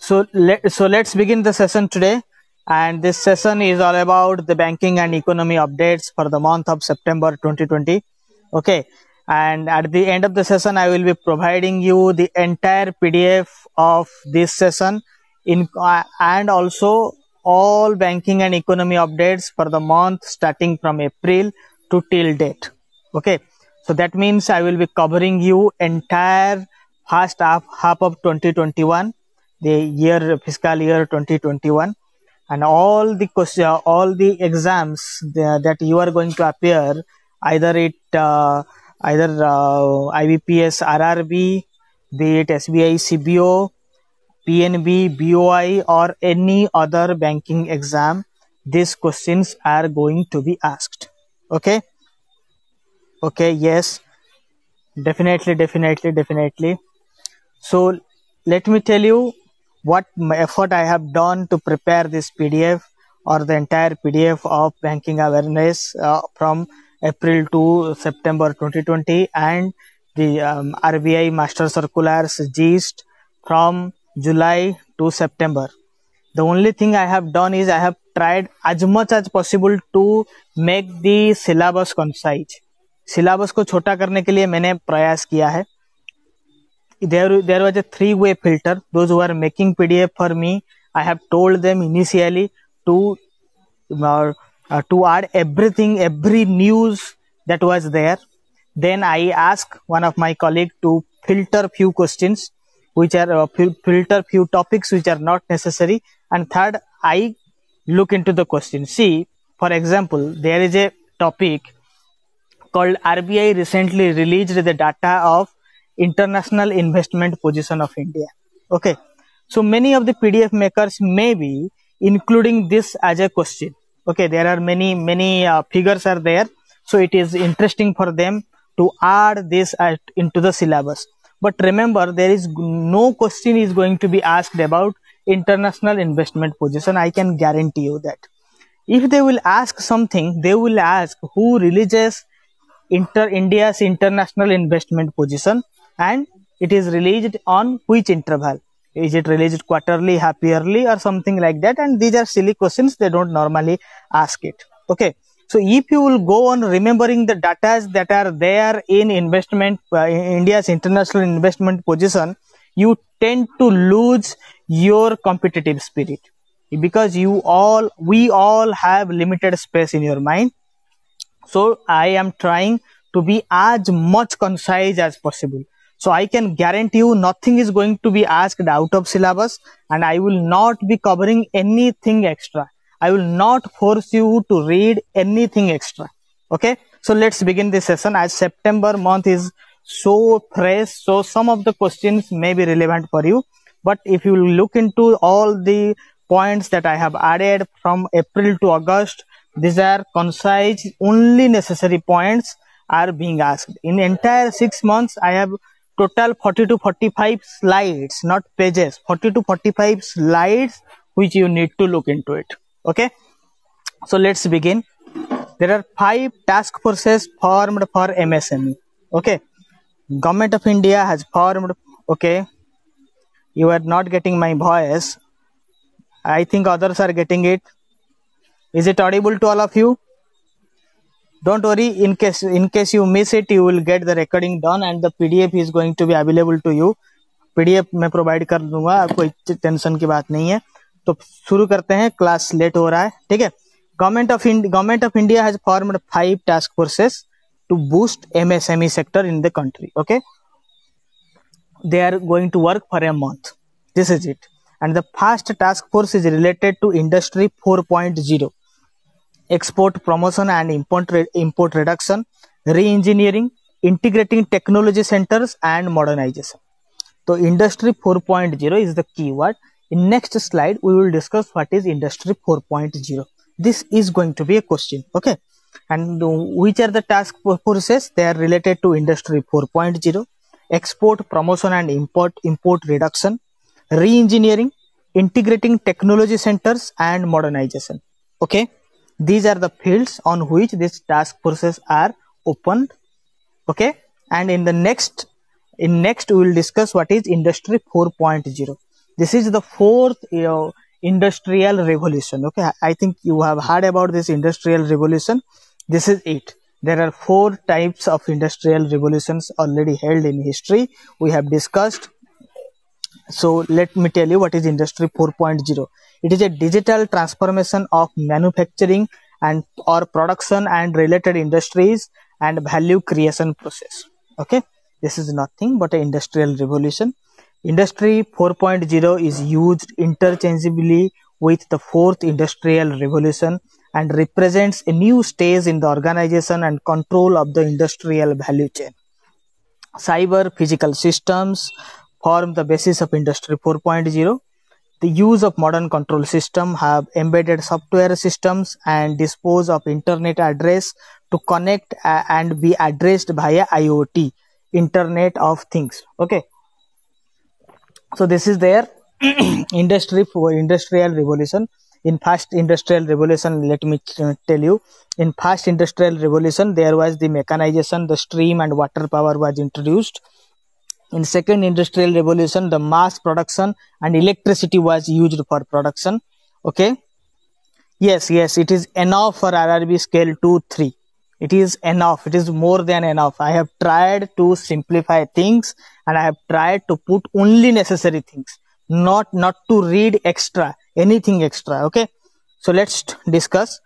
Let's begin the session today, and this session is all about the banking and economy updates for the month of September 2020. Okay, and at the end of the session I will be providing you the entire PDF of this session and also all banking and economy updates for the month starting from April to till date. Okay, so that means I will be covering you entire first half of 2021, the fiscal year 2021, and all the exams that you are going to appear, either IBPS RRB, be it SBI CBO, PNB, BOI, or any other banking exam. These questions are going to be asked. Okay, yes, definitely. So let me tell you what effort I have done to prepare this PDF or the entire PDF of banking awareness from April to September 2020, and the RBI Master Circulars gist from July to September. The only thing I have done is I have tried as much as possible to make the syllabus concise. Syllabus को छोटा करने के लिए मैंने प्रयास किया है. There was a three-way filter. Those who are making PDF for me, I have told them initially to add everything, every news that was there. Then I asked one of my colleagues to filter few questions, which are filter few topics which are not necessary. And third, I look into the question. See, for example, there is a topic called RBI recently released the data of international investment position of India. Okay, so many of the PDF makers may be including this as a question. Okay, there are many figures are there, so it is interesting for them to add this into the syllabus. But remember, there is no question is going to be asked about international investment position. I can guarantee you that. If they will ask something, they will ask who releases India's international investment position, and it is released on which interval. Is it released quarterly, half yearly, or something like that? And these are silly questions. They don't normally ask it. Okay. So if you will go on remembering the data that are there in India's international investment position, you tend to lose your competitive spirit, because we all have limited space in your mind. So I am trying to be as much concise as possible. So I can guarantee you nothing is going to be asked out of syllabus, and I will not be covering anything extra. I will not force you to read anything extra. Okay, so let's begin this session. As September month is so fresh, so some of the questions may be relevant for you. But if you look into all the points that I have added from April to August, these are concise, only necessary points are being asked. In entire 6 months, I have total 40 to 45 slides, not pages, 40 to 45 slides, which you need to look into it. Okay, so let's begin. There are 5 task forces formed for MSME. Okay, Government of India has formed. Okay, you are not getting my voice. I think others are getting it. Is it audible to all of you? Don't worry, in case you miss it, you will get the recording done and the PDF is going to be available to you. PDF मैं provide कर दूंगा, कोई tension की बात नहीं है. तो शुरू करते हैं, क्लास लेट हो रहा है. ठीक है. Government of India has formed 5 task forces to boost MSME sector in the country. Okay, they are going to work for a month. This is it. And the first task force is related to Industry 4.0. Export promotion and import reduction, re-engineering, integrating technology centers, and modernization. So Industry 4.0 is the keyword. In next slide, we will discuss what is Industry 4.0. This is going to be a question. Okay. And which are the task forces? They are related to Industry 4.0, export promotion and import reduction, re-engineering, integrating technology centers, and modernization. Okay. These are the fields on which these task forces are opened. Okay, and in next we will discuss what is Industry 4.0. This is the fourth industrial revolution. Okay, I think you have heard about this industrial revolution. This is it. There are 4 types of industrial revolutions already held in history. We have discussed. So let me tell you what is Industry 4.0. It is a digital transformation of manufacturing and or production and related industries and value creation process. Okay, this is nothing but an industrial revolution. Industry 4.0 is used interchangeably with the 4th industrial revolution and represents a new stage in the organization and control of the industrial value chain. Cyber physical systems form the basis of Industry 4.0. The use of modern control systems have embedded software systems and dispose of internet address to connect and be addressed via IoT, Internet of Things. Okay. So this is their industrial revolution. In first industrial revolution, let me tell you, in first industrial revolution, there was the mechanization, the steam and water power was introduced. In second industrial revolution, the mass production and electricity was used for production. Okay. Yes, it is enough for RRB scale 2-3. It is enough. It is more than enough. I have tried to simplify things and I have tried to put only necessary things, not to read extra, anything extra. Okay. So let's discuss.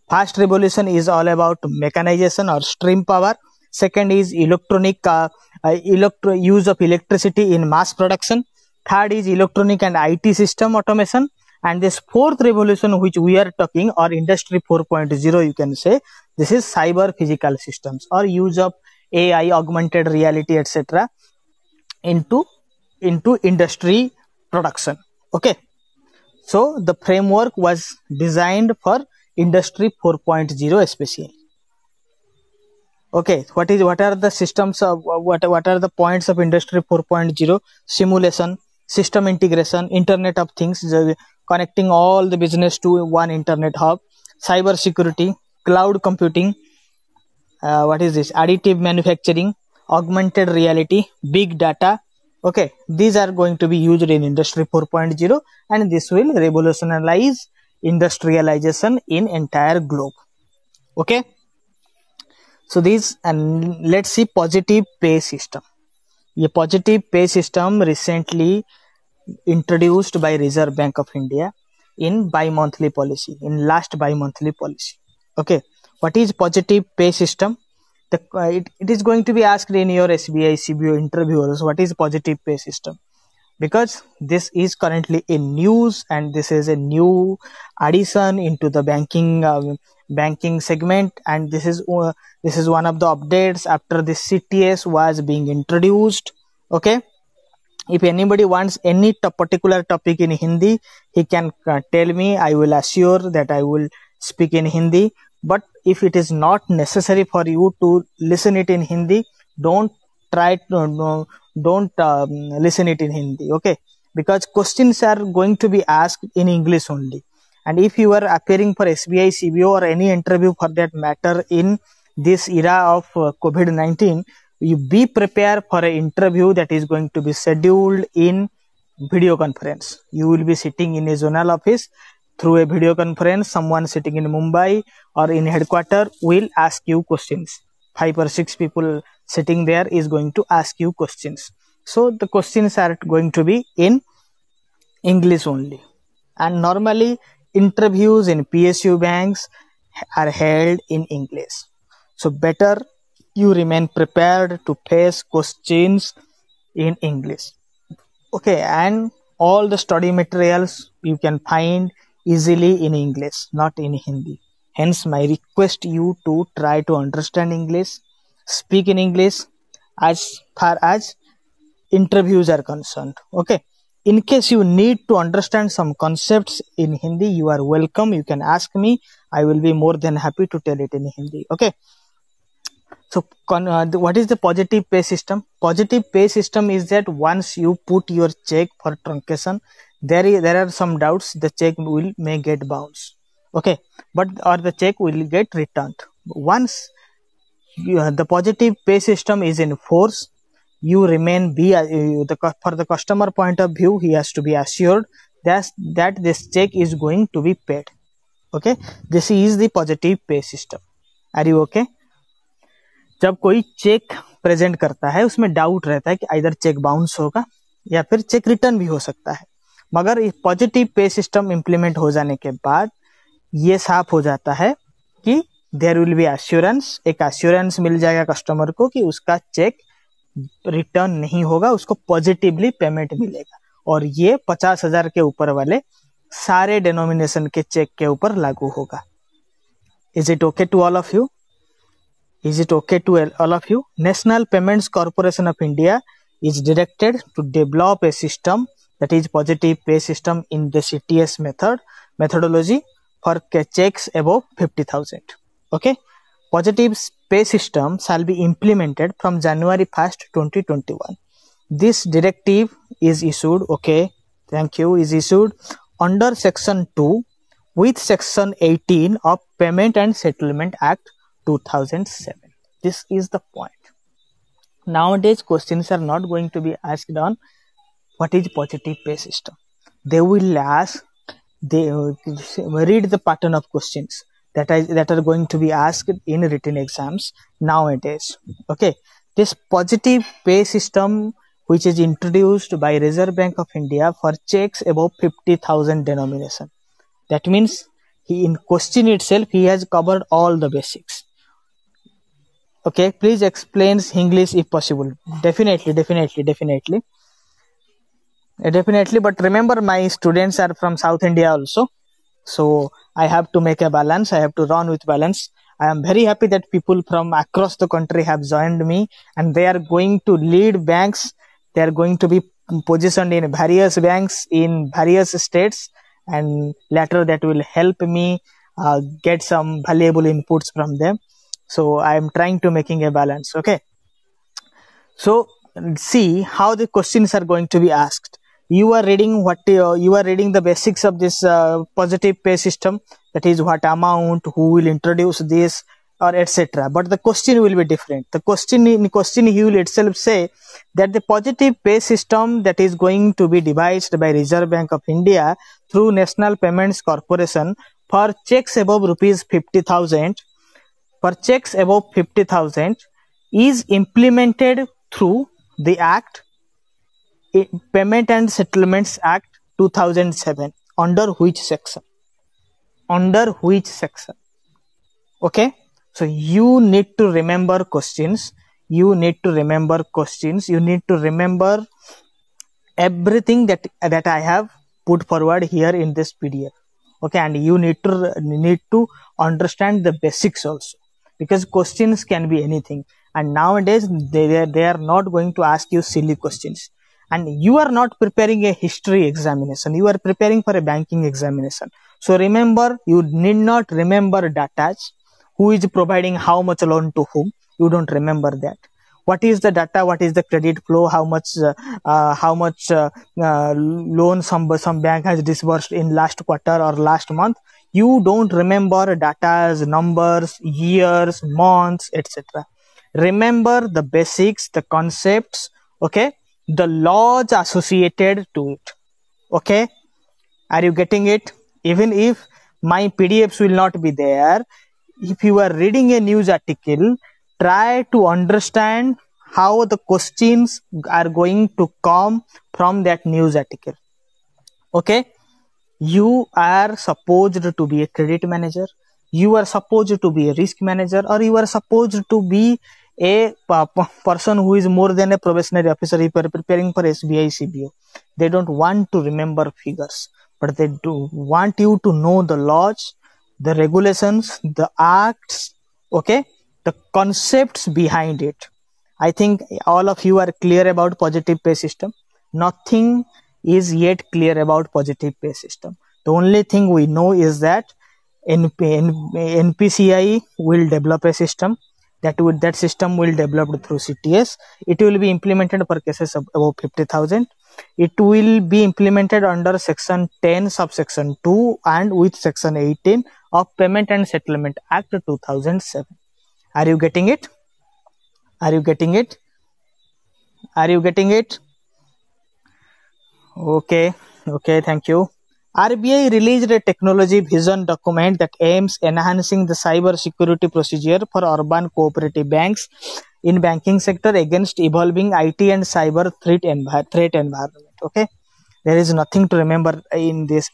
First revolution is all about mechanization or steam power. Second is electronic use of electricity in mass production. Third is electronic and IT system automation. And this fourth revolution which we are talking, or Industry 4.0, you can say, this is cyber physical systems or use of AI, augmented reality, etc. into industry production. Okay. So the framework was designed for Industry 4.0 especially. Okay, what are the systems of what are the points of Industry 4.0? Simulation, system integration, Internet of Things, connecting all the business to one internet hub, cyber security, cloud computing, what is this? Additive manufacturing, augmented reality, big data. Okay, these are going to be used in Industry 4.0 and this will revolutionize industrialization in entire globe. Okay. So these, and let's see positive pay system. A positive pay system recently introduced by Reserve Bank of India in bi-monthly policy, in last bi-monthly policy. Okay, what is positive pay system? It is going to be asked in your SBI CBO interviewers, what is positive pay system? Because this is currently in news and this is a new addition into the banking segment, and this is one of the updates after the CTS was being introduced. Okay, if anybody wants any particular topic in Hindi, he can tell me. I will assure that I will speak in Hindi. But if it is not necessary for you to listen it in Hindi, don't listen it in Hindi. Okay, because questions are going to be asked in English only. And if you are appearing for SBI CBO or any interview for that matter in this era of COVID-19, you be prepared for an interview that is going to be scheduled in video conference. You will be sitting in a zonal office through a video conference. Someone sitting in Mumbai or in headquarters will ask you questions. 5 or 6 people sitting there is going to ask you questions. So the questions are going to be in English only. And normally interviews in PSU banks are held in English. So better you remain prepared to face questions in English. Okay, and all the study materials you can find easily in English, not in Hindi. Hence my request you to try to understand English, speak in English as far as interviews are concerned. Okay. In case you need to understand some concepts in Hindi, you are welcome. You can ask me. I will be more than happy to tell it in Hindi. Okay. So what is the positive pay system? Positive pay system is that once you put your check for truncation, there are some doubts. The check may get bounced. Okay. But or the check will get returned. Once the positive pay system is in force, you remain for the customer point of view, he has to be assured that this check is going to be paid. Okay, this is the positive pay system. Are you okay? जब कोई check present करता है उसमें doubt रहता है कि either cheque bounce होगा या फिर चेक रिटर्न भी हो सकता है, मगर पॉजिटिव पे सिस्टम इंप्लीमेंट हो जाने के बाद ये साफ हो जाता है कि देयर विल बी एश्योरेंस, एक एश्योरेंस मिल जाएगा कस्टमर को कि उसका चेक रिटर्न नहीं होगा, उसको पॉजिटिवली पेमेंट मिलेगा। और ये 50,000 के ऊपर वाले सारे डिनोमिनेशन के चेक के ऊपर लागू होगा। Is it okay to all of you? Is it okay to all of you? National Payments Corporation of India is directed to develop a system that is positive pay system in the CTS methodology for checks above 50,000. Okay, positive pay system shall be implemented from January 1st, 2021. This directive is issued. Okay, thank you. Is issued under Section 2 with Section 18 of Payment and Settlement Act 2007. This is the point. Nowadays questions are not going to be asked on what is positive pay system. They will ask, they read the pattern of questions that are going to be asked in written exams nowadays. Okay, this positive pay system which is introduced by Reserve Bank of India for checks above 50,000 denomination, that means in question itself he has covered all the basics. Okay, please explain English if possible. Definitely. But remember, my students are from South India also, so I have to make a balance. I have to run with balance. I am very happy that people from across the country have joined me, and they are going to lead banks. They are going to be positioned in various banks in various states, and later that will help me get some valuable inputs from them. So I am trying to making a balance. Okay, so see how the questions are going to be asked. You are reading the basics of this positive pay system, that is what amount, who will introduce this, or etc. But the question will be different. The question he will itself say that the positive pay system that is going to be devised by Reserve Bank of India through National Payments Corporation for checks above rupees 50,000 is implemented through the Act, Payment and Settlements Act 2007. Under which section? Okay, so you need to remember questions. You need to remember everything that I have put forward here in this PDF. Okay, and you need to understand the basics also, because questions can be anything, and nowadays they are not going to ask you silly questions. And you are not preparing a history examination, you are preparing for a banking examination. So remember, you need not remember data, who is providing how much loan to whom. You don't remember that. What is the data, what is the credit flow, how much loan some bank has disbursed in last quarter or last month. You don't remember data's numbers, years, months, etc. Remember the basics, the concepts, okay, the laws associated to it. Okay, are you getting it? Even if my PDFs will not be there, if you are reading a news article, try to understand how the questions are going to come from that news article. Okay, you are supposed to be a credit manager, you are supposed to be a risk manager, or you are supposed to be a person who is more than a probationary officer. If you are preparing for SBI CBO, they don't want to remember figures, but they do want you to know the laws, the regulations, the acts, okay, the concepts behind it. I think all of you are clear about positive pay system. Nothing is yet clear about positive pay system. The only thing we know is that NPCI will develop a system. That system will develop through CTS. It will be implemented for cases of above 50,000. It will be implemented under Section 10 subsection 2 and with Section 18 of Payment and Settlement Act 2007. Are you getting it? Are you getting it? Are you getting it? Okay, thank you. RBI released a technology vision document that aims enhancing the cyber security procedure for urban cooperative banks in banking sector against evolving IT and cyber threat environment. Okay, there is nothing to remember in this.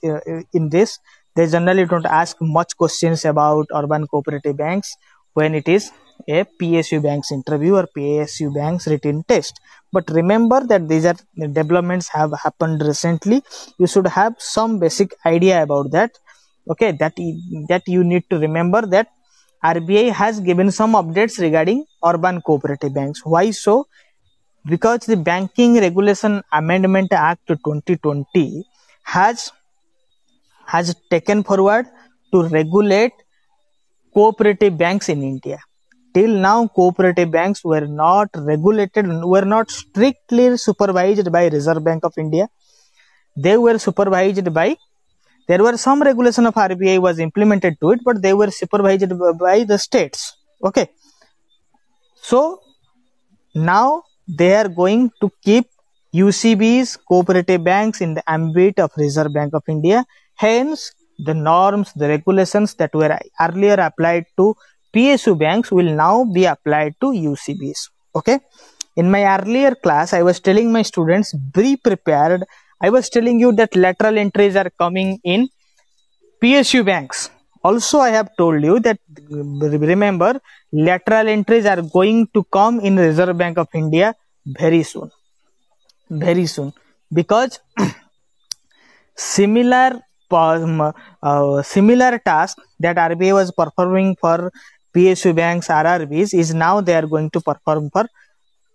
They generally don't ask much questions about urban cooperative banks when it is a PSU banks interview or PSU banks written test. But remember that these are developments have happened recently. You should have some basic idea about that. Okay, that you need to remember that RBI has given some updates regarding urban cooperative banks. Why so? Because the Banking Regulation Amendment Act 2020 has taken forward to regulate cooperative banks in India. Till now, cooperative banks were not regulated, were not strictly supervised by Reserve Bank of India. They were supervised by, there were some regulation of RBI was implemented to it, but they were supervised by the states. Okay. So, now they are going to keep UCBs, cooperative banks in the ambit of Reserve Bank of India. Hence, the norms, the regulations that were earlier applied to PSU banks will now be applied to UCBs. Okay. In my earlier class, I was telling my students, be prepared. I was telling you that lateral entries are coming in PSU banks. Also, I have told you that, remember, lateral entries are going to come in Reserve Bank of India very soon. Very soon. Because similar task that RBI was performing for PSU banks, RRBs, is now they are going to perform for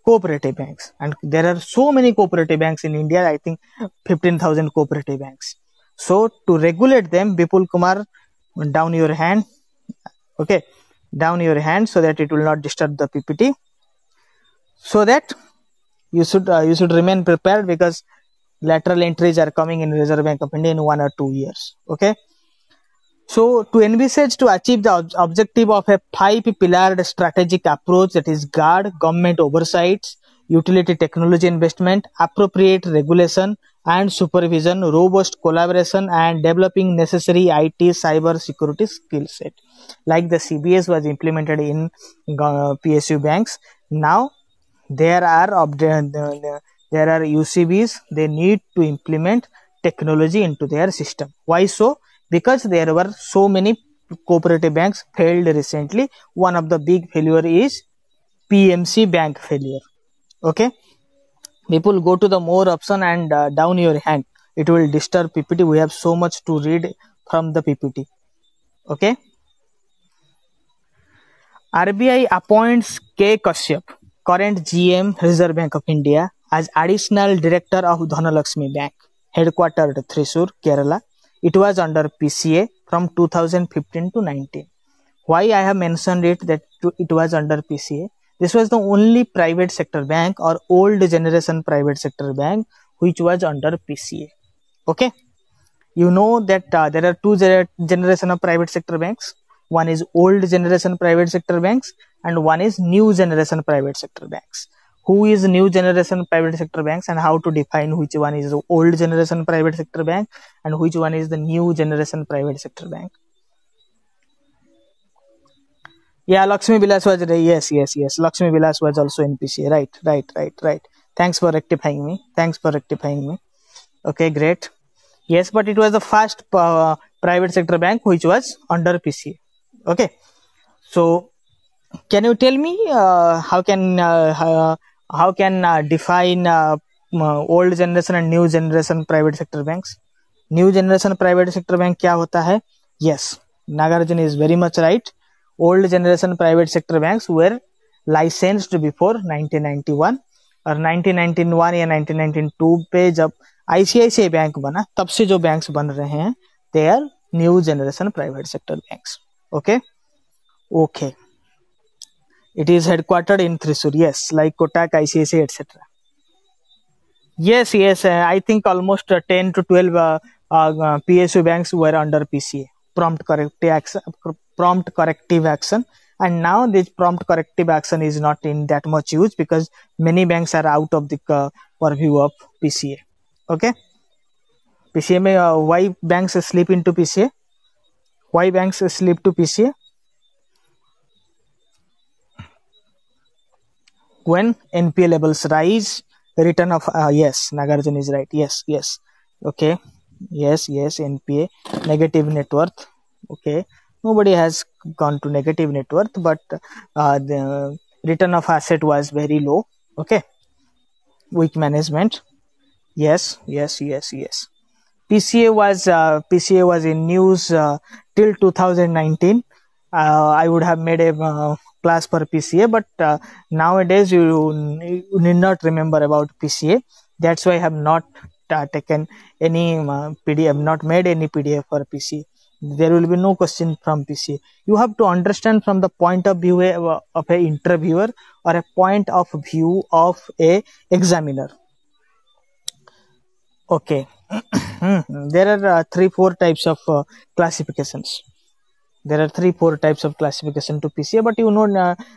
cooperative banks. And there are so many cooperative banks in India, I think 15,000 cooperative banks. So to regulate them, Bipul Kumar, down your hand. Okay, down your hand so that it will not disturb the PPT. So that you should remain prepared, because lateral entries are coming in Reserve Bank of India in 1 or 2 years. Okay. So to envisage to achieve the objective of a 5-pillared strategic approach, that is guard, government oversights, utility technology investment, appropriate regulation and supervision, robust collaboration, and developing necessary IT cyber security skill set. Like the CBS was implemented in PSU banks. Now there are UCBs, they need to implement technology into their system. Why so? Because there were so many cooperative banks failed recently. One of the big failure is PMC bank failure. Okay. People go to the more option and down your hand. It will disturb PPT. We have so much to read from the PPT. Okay. RBI appoints K. Kashyap, current GM Reserve Bank of India, as additional director of Dhanalakshmi Bank, headquartered Thrissur, Kerala. It was under PCA from 2015 to 19. Why I have mentioned it that it was under PCA? This was the only private sector bank or old generation private sector bank which was under PCA. Okay. You know that there are two generation of private sector banks. One is old generation private sector banks and one is new generation private sector banks. Who is new generation private sector banks and how to define which one is the old generation private sector bank and which one is the new generation private sector bank? Yeah, Lakshmi Vilas was, yes. Lakshmi Vilas was also in PCA. Right. Thanks for rectifying me. Okay, great. Yes, but it was the first private sector bank which was under PCA. Okay. So, can you tell me how can define old generation and new generation private sector banks? New generation private sector bank क्या होता है? Yes, Nagarjun is very much right. Old generation private sector banks were licensed before 1991 और 1991 या 1992 पे जब ICICI bank बना तब से जो बैंक्स बन रहे हैं they are new generation private sector banks. Okay. It is headquartered in Thrissur. Yes, like Kotak, ICICI, etc. Yes. I think almost 10 to 12 PSU banks were under PCA, prompt corrective action, and now this prompt corrective action is not in that much use because many banks are out of the purview of PCA. Okay, PCA में why banks slip into PCA? Why banks slip to PCA? When NPA levels rise, return of yes, Nagarjun is right. Yes. Okay. Yes. NPA, negative net worth. Okay. Nobody has gone to negative net worth, but the return of asset was very low. Okay. Weak management. Yes. PCA was in news till 2019. I would have made a class for PCA, but nowadays you need not remember about PCA. That's why I have not taken any PDF, not made any PDF for PCA. There will be no question from PCA. You have to understand from the point of view of a interviewer or a point of view of a examiner. Okay. There are 3-4 types of classifications. There are 3-4 types of classification to PCA, but you know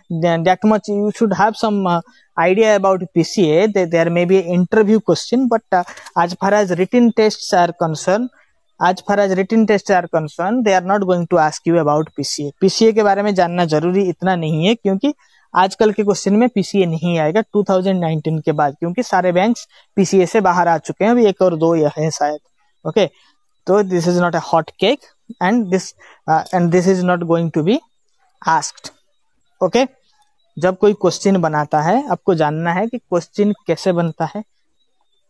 that much you should have some idea about PCA. There may be an interview question, but as far as written tests are concerned, they are not going to ask you about PCA. PCA के बारे में जानना जरूरी इतना नहीं है, क्योंकि आजकल के क्वेश्चन में PCA नहीं आएगा 2019 के बाद, क्योंकि सारे बैंक्स PCA से बाहर आ चुके हैं, अभी 1 और 2 है शायद. ओके, तो this is not a hot cake and this is not going to be asked. Okay, जब कोई क्वेश्चन बनाता है, आपको जानना है कि क्वेश्चन कैसे बनता है,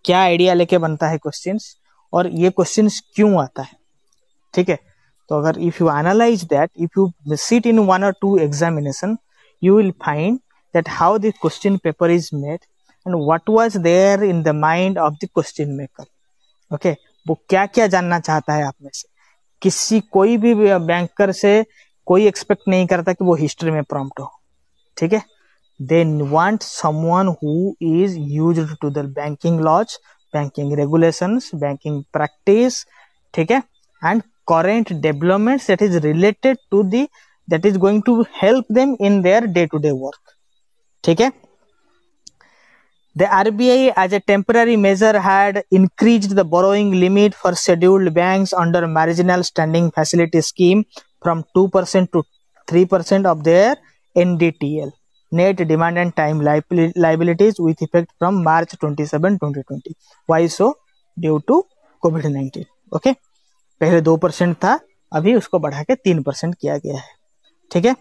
क्या आइडिया लेके बनता है क्वेश्चंस, और ये क्वेश्चंस क्यों आता है. ठीक है, तो अगर if you analyse that, if you sit in 1 or 2 examination, you will find that how the question paper is made and what was there in the mind of the question maker. Okay, वो क्या क्या जानना चाहता है आप में से. कोई भी बैंकर से कोई एक्सपेक्ट नहीं करता कि वो हिस्ट्री में प्रॉम्प्ट हो. ठीक है, they want someone who is used to the banking laws, banking regulations, banking practice. ठीक है, and current developments that is related to the, that is going to help them in their day to day work. ठीक है, the RBI as a temporary measure had increased the borrowing limit for scheduled banks under marginal standing facility scheme from 2% to 3% of their NDTL, net demand and time liabilities, with effect from March 27, 2020. Why so? Due to COVID-19. Okay, पहले 2% था, अभी उसको बढ़ा के 3% किया गया है. ठीक है,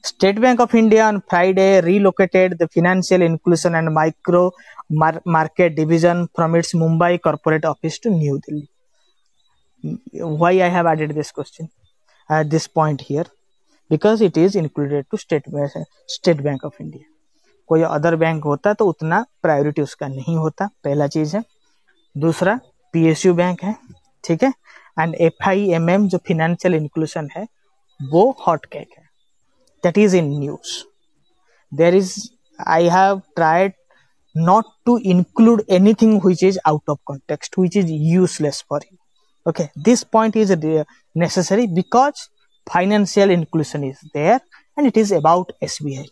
State Bank of India on Friday relocated the Financial Inclusion and Micro Market Division from its Mumbai corporate office to New Delhi. Why I have added this question at this point here? Because it is included to State Bank of India. कोई other bank होता तो उतना priority उसका नहीं होता, पहला चीज है. दूसरा, PSU बैंक है. ठीक है, एंड FIMM जो फिनेंशियल इंक्लूजन है वो हॉट केक है. That is in news. I have tried not to include anything which is out of context, which is useless for you. Okay, this point is necessary because financial inclusion is there and it is about SBI.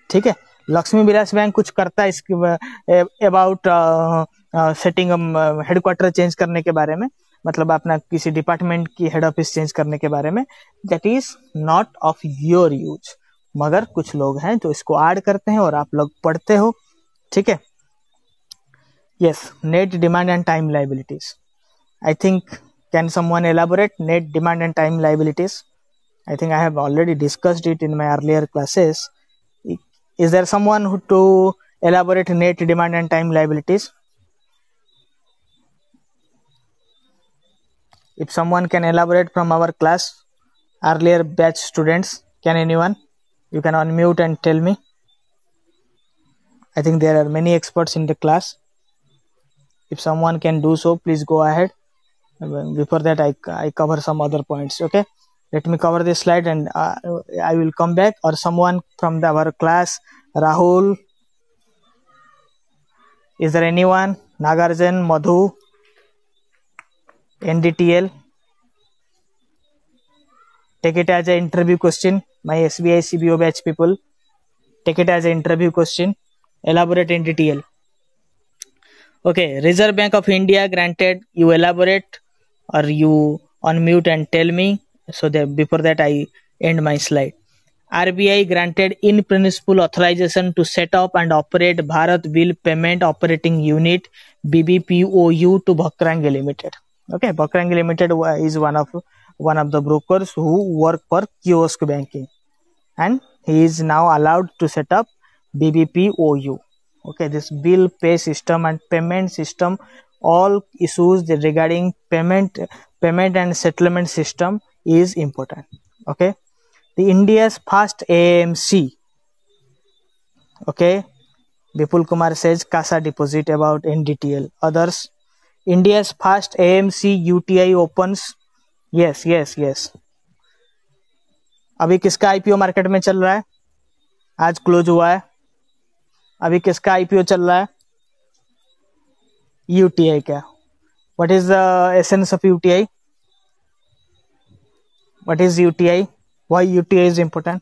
ठीक है, Lakshmi Vilas bank कुछ करता है इसके about setting headquarter change करने के बारे में, मतलब अपना किसी डिपार्टमेंट की हेड ऑफिस चेंज करने के बारे में. That is not of your use, मगर कुछ लोग हैं जो इसको ऐड करते हैं और आप लोग पढ़ते हो. ठीक है, yes, net demand and time liabilities. I think, can someone elaborate net demand and time liabilities? I think I have already discussed it in my earlier classes. Is there someone who to elaborate net demand and time liabilities? If someone can elaborate from our class, earlier batch students, can anyone? You can unmute and tell me. I think there are many experts in the class. If someone can do so, please go ahead. Before that, I cover some other points. Okay, let me cover this slide and I will come back. Or someone from our class, Rahul. Is there anyone? Nagarjan, Madhu, NDTL. Take it as an interview question. My SBI CBO batch people, take it as an interview question. Elaborate in detail. Okay, Reserve Bank of India granted. You elaborate or you unmute and tell me. So that before that I end my slide. RBI granted in principle authorization to set up and operate Bharat Bill Payment Operating Unit BBPOU to Bhakrangi Limited. Okay, Bhakrangi Limited is one of the brokers who work for kiosk banking, and he is now allowed to set up BBPOU. Okay, this bill pay system and payment system, all issues regarding payment and settlement system is important. Okay, the India's first AMC. Okay, Vipul Kumar says CASA deposit about NDTL. Others, India's first AMC UTI opens. Yes. अभी किसका IPO market में चल रहा है? आज close हुआ है. अभी किसका आईपीओ चल रहा है? यूटीआई का. What is the essence of UTI? What is UTI? Why UTI is important?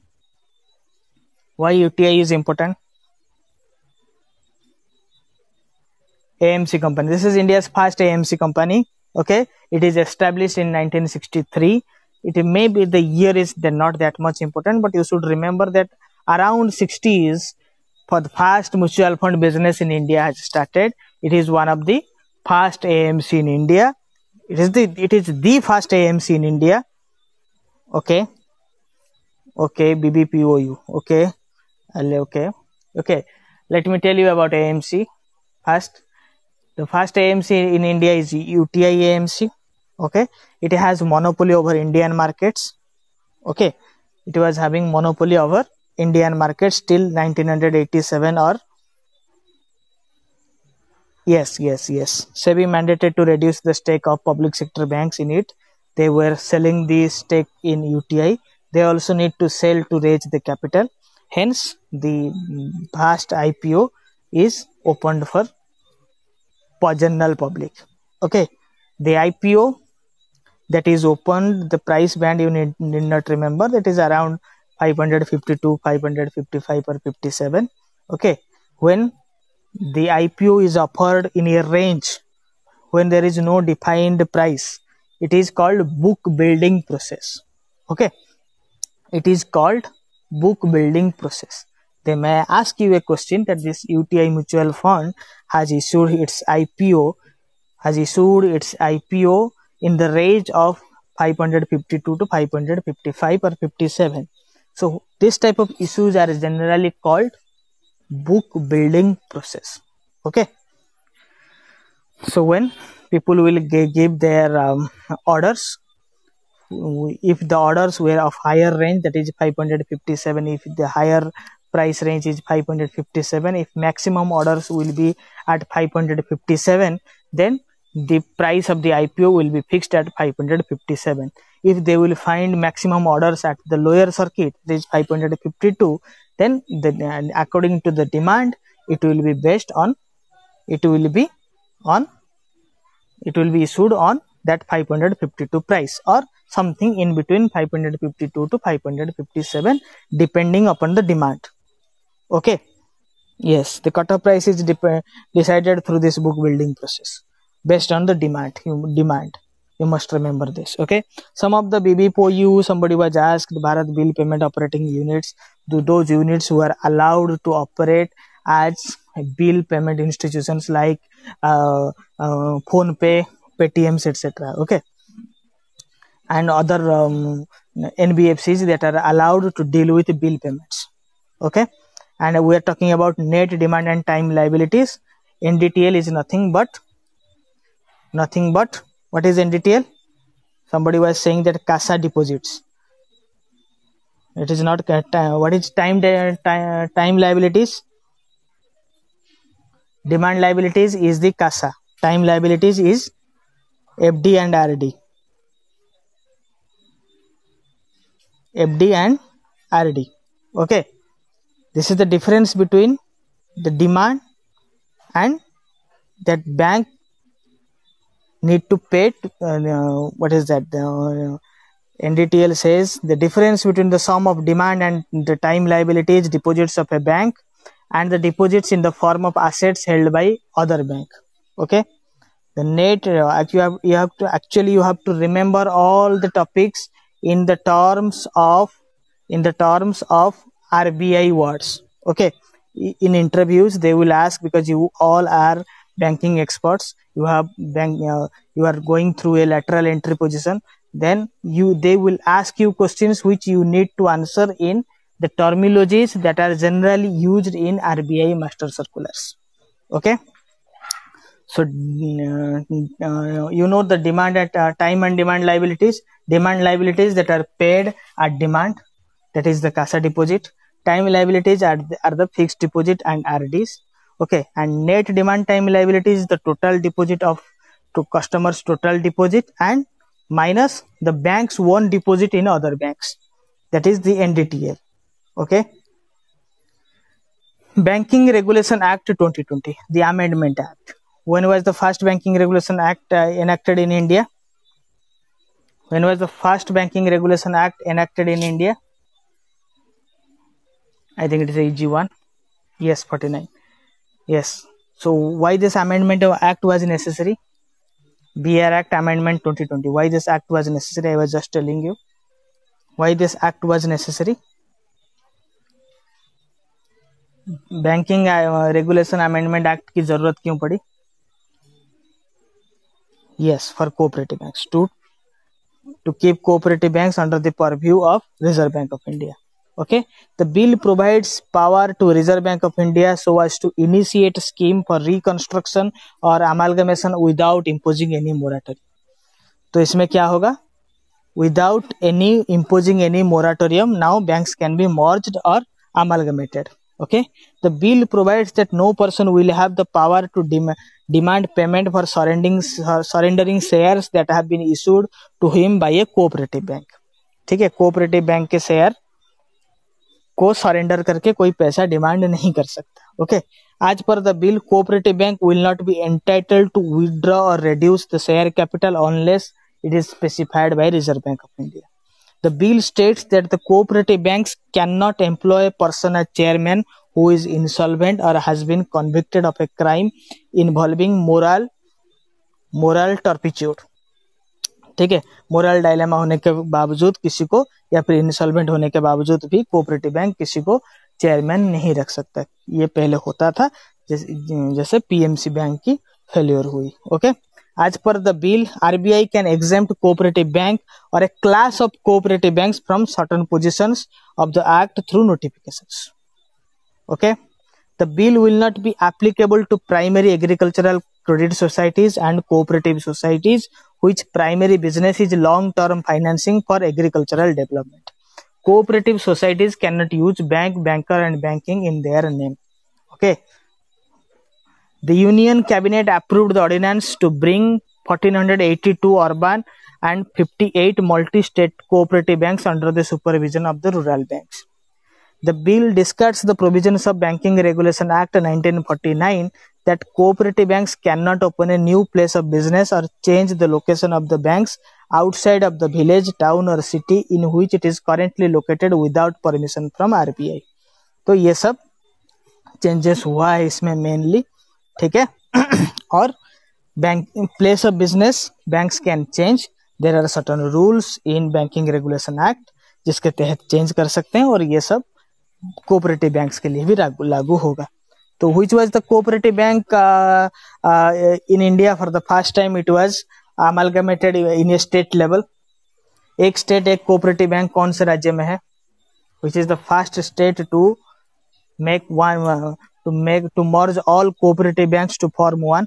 Why UTI is important? AMC company. This is India's first AMC company. Okay, it is established in 1963. It may be the year is not that much important, but you should remember that around 60s for the first mutual fund business in India has started. It is one of the first AMC in India. It is the first AMC in India. Okay, BBPOU. Okay. Let me tell you about AMC first. The first AMC in India is UTI AMC. Okay, it has monopoly over Indian markets. Okay, it was having monopoly over Indian markets till 1987 or yes. SEBI mandated to reduce the stake of public sector banks in it. They were selling the stake in UTI. They also need to sell to raise the capital. Hence, the first IPO is opened for general public. Okay, the IPO that is opened, the price band you need not remember, that is around 552, 555 or 57. Okay, when the IPO is offered in a range, when there is no defined price, it is called book building process. Okay, it is called book building process. They may ask you a question that this UTI mutual fund has issued its IPO in the range of 552 to 555 or 57. So this type of issues are generally called book building process. Okay. So when people will give their orders, if the orders were of higher range, that is 557, if the higher price range is 557, if maximum orders will be at 557, then the price of the IPO will be fixed at 557. If they will find maximum orders at the lower circuit, that is 552, then according to the demand, it will be issued on that 552 price or something in between 552 to 557 depending upon the demand. Okay, yes, the cutoff price is decided through this book building process based on the demand. You must remember this. Okay, some of the BBPOU, somebody was asked, Bharat Bill Payment Operating Units, those units who are allowed to operate as bill payment institutions like Phone Pay, Paytms, etc. Okay, and other NBFCs that are allowed to deal with bill payments. Okay, and we are talking about net demand and time liabilities. NDTL is nothing but what is NDTL? Somebody was saying that CASA deposits. It is not what is time liabilities? Demand liabilities is the CASA. Time liabilities is FD and RD. FD and RD. Okay, this is the difference between the demand and that bank need to pay what is that NDTL says the difference between the sum of demand and the time liabilities deposits of a bank and the deposits in the form of assets held by other bank. Okay, the net you have to remember all the topics in the terms of RBI words. Okay, in interviews they will ask, because you all are banking experts, you are going through a lateral entry position, then they will ask you questions which you need to answer in the terminologies that are generally used in RBI master circulars. Okay, so you know the demand at time and demand liabilities that are paid at demand, that is the CASA deposit. Time liabilities are the fixed deposit and RDs. Okay, and net demand time liability is the total deposit to customers' total deposit and minus the bank's own deposit in other banks, that is the NDTL. Okay, Banking Regulation Act 2020, the Amendment Act. When was the first Banking Regulation Act enacted in India? When was the first Banking Regulation Act enacted in India? I think it is an easy one. Yes, 49. Yes. So why this amendment of act was necessary? BR Act Amendment 2020. Why this act was necessary? I was just telling you why this act was necessary. Banking Regulation Amendment Act की जरूरत क्यों पड़ी? Yes, for cooperative banks, to keep cooperative banks under the purview of Reserve Bank of India. Okay, the bill provides power to Reserve Bank of India so as to initiate a scheme for reconstruction or amalgamation without imposing any moratorium. तो इसमें क्या होगा? Without imposing any moratorium, now banks can be merged or amalgamated. Okay, the bill provides that no person will have the power to demand payment for surrendering shares that have been issued to him by a cooperative bank. ठीक है, cooperative bank के share को surrender करके कोई पैसा demand नहीं कर सकता. ओके, आज पर the bill cooperative bank will not be entitled to withdraw or reduce the share capital unless it is specified by Reserve Bank of India. The bill states that the cooperative banks cannot employ a person as chairman who is insolvent or has been convicted of a crime involving moral turpitude. ठीक है, moral dilemma होने के बावजूद किसी को, या फिर insolvent होने के बावजूद भी कोऑपरेटिव बैंक किसी को चेयरमैन नहीं रख सकता. ये पहले होता था, जैसे पीएमसी बैंक की फेल्योर हुई. Okay, as per the bill, RBI can exempt cooperative bank or a class of cooperative banks from certain positions of the act through notifications. Okay, the bill will not be applicable to primary agricultural credit societies and cooperative societies which primary business is long-term financing for agricultural development. Cooperative societies cannot use bank, banker and banking in their name. Okay. The Union Cabinet approved the ordinance to bring 1482 urban and 58 multi-state cooperative banks under the supervision of the rural banks. The bill discards the provisions of Banking Regulation Act 1949 that cooperative banks cannot open a new place of business or change the location of the banks outside of the village, town or city in which it is currently located without permission from RBI. तो ये सब changes हुआ है इसमें mainly. ठीक है, और bank place of business banks can change. There are certain rules in banking regulation act जिसके तहत चेंज कर सकते हैं, और ये सब कोऑपरेटिव बैंक्स के लिए भी लागू होगा. तो which was the cooperative bank in India for the first time? It was amalgamated in a state level. एक स्टेट एक कोऑपरेटिव बैंक कौन से राज्य में है? Which is the first state to make one to merge all cooperative banks to form one?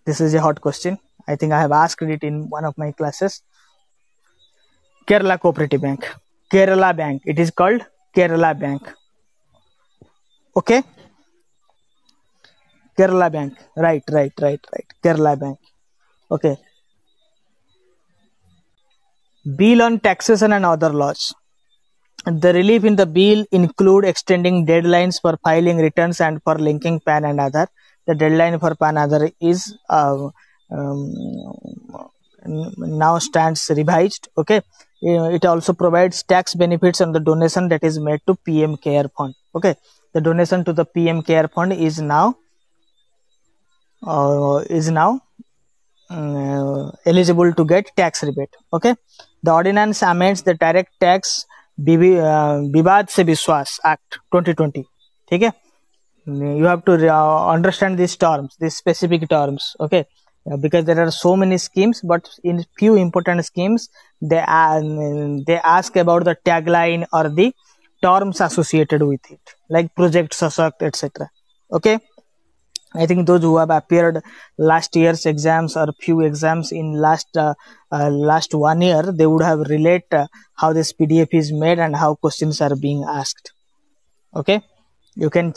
This is a hot question. I think I have asked it in one of my classes. Kerala Cooperative Bank. Kerala Bank. It is called Kerala Bank. Okay. Kerala Bank. Right. Kerala Bank. Okay. Bill on taxation and other laws. The relief in the bill include extending deadlines for filing returns and for linking PAN and Aadhaar. The deadline for PAN Aadhaar is now stands revised. Okay, it also provides tax benefits on the donation that is made to PM Care Fund. Okay, the donation to the PM Care Fund is now eligible to get tax rebate. Okay, the ordinance amends the direct tax विवाद से विश्वास Act 2020. ठीक है, you have to understand these terms, these specific terms. Okay, because there are so many schemes, but in few important schemes they ask about the tagline or the terms associated with it, like Project Sashakt, etc. Okay, I think those who have appeared last year's exams or few exams in last 1 year, they would have relate how this PDF is made and how questions are being asked. Okay, you can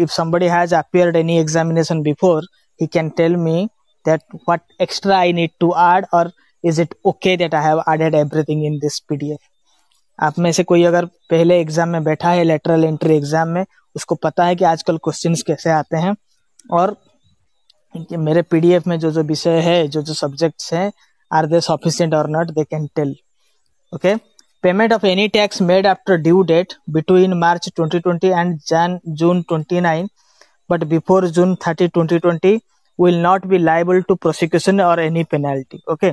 if somebody has appeared any examination before, he can tell me that what extra I need to add, or is it okay that I have added everything in this PDF. आप में से कोई अगर पहले exam में बैठा है, lateral entry exam में, उसको पता है कि आजकल क्वेश्चंस कैसे आते हैं और मेरे पीडीएफ में जो जो विषय है, जो जो सब्जेक्ट्स हैं, आर दे सफिशिएंट और not, they can tell. Okay, payment of any tax made after due date between March 2020 and June 29 but before June 30, 2020 will not be liable to prosecution or any penalty. Okay,